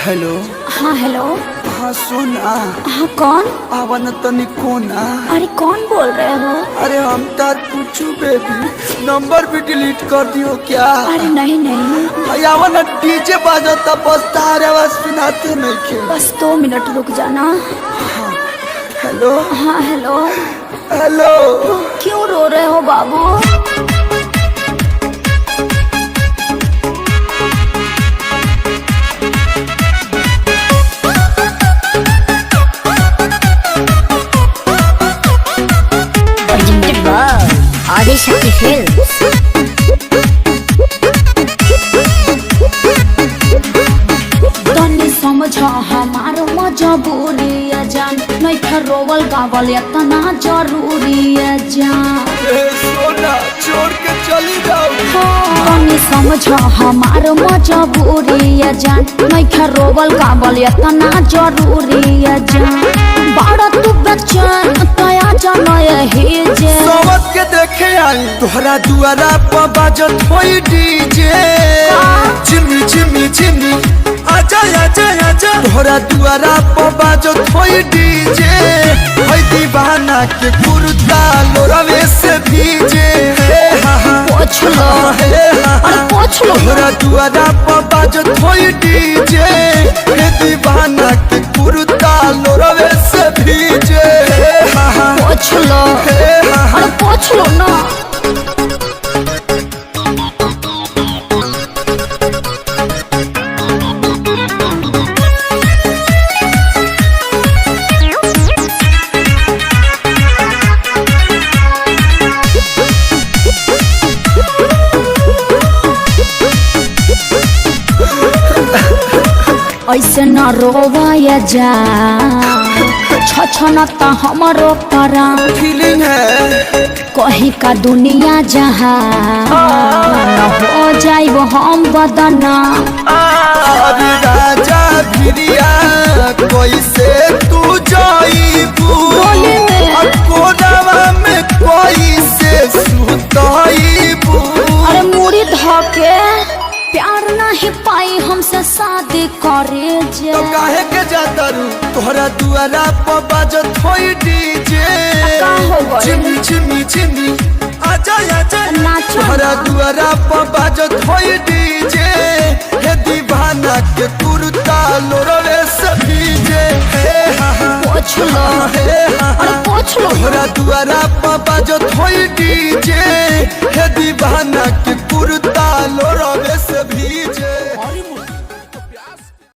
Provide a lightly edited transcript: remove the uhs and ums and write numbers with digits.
Hello. हाँ hello. हाँ सुना। हाँ कौन? आवन तनी कोना। अरे कौन बोल रहे हो? अरे हम तार पूछू बेबी, नंबर भी डिलीट कर दियो क्या? अरे नहीं नहीं, आवन डीजे बाजता बस तार आवाज सुनाते नहीं के। बस 2 मिनट रुक जाना। हाँ हेलो। हाँ हेलो। हेलो। क्यों रो रहे हो बाबू? आदिशक्ति फिल्म्स। तनी समझ हमार मजबूरी जान, नहीं रोवल गावल इतना जरूरी जान। सोना छोड़ के चली जाओ। तनी समझ हमार मजबूरी जान, नहीं रोवल गावल इतना जरूरी जान। बड़ा तू बच्चन तया जान यही जे सोवत के देखे आई तोहरा दुआरा पर बाजत होई डीजे। चिमी चिमी चिमी आजा आजा आजा, तोहरा दुआरा पर बाजत होई डीजे। होई दीवाना के कुर्ता लोरवे से भीजे। पोछ लो, अरे पोछ लो। तोहरा दुआरा पर बाजत होई डीजे। हे दीवाना के कुर्ता लोरवे से भीजे। पोछ लो, अरे पोछ लो ना। ऐसे न रोवाया जा, छछनता हमरो परा। फीलिंग है कहीं का दुनिया जहाँ न हो जाए वो हम बदना। अरे राजा भिरिया कैसे तू जाइबू? कोनावा में कैसे सुताइबू? अरे मुड़ी धके प्यार नहीं पाई हमसे शादी करे जे। तो काहे के जाता रू? तोहरा दुआरा पर बाजत होई डीजे। का हो गइल? चिमी चिमी चिमी आजा आजा, नाचो तोहरा ना। दुआरा पर बाजत होई डीजे। हे दीवाना के कुर्ता लोरवे से भीजे। पोछ लो, अरे पोछ लो। तोहरा दुआरा पर बाजत होई डीजे। हे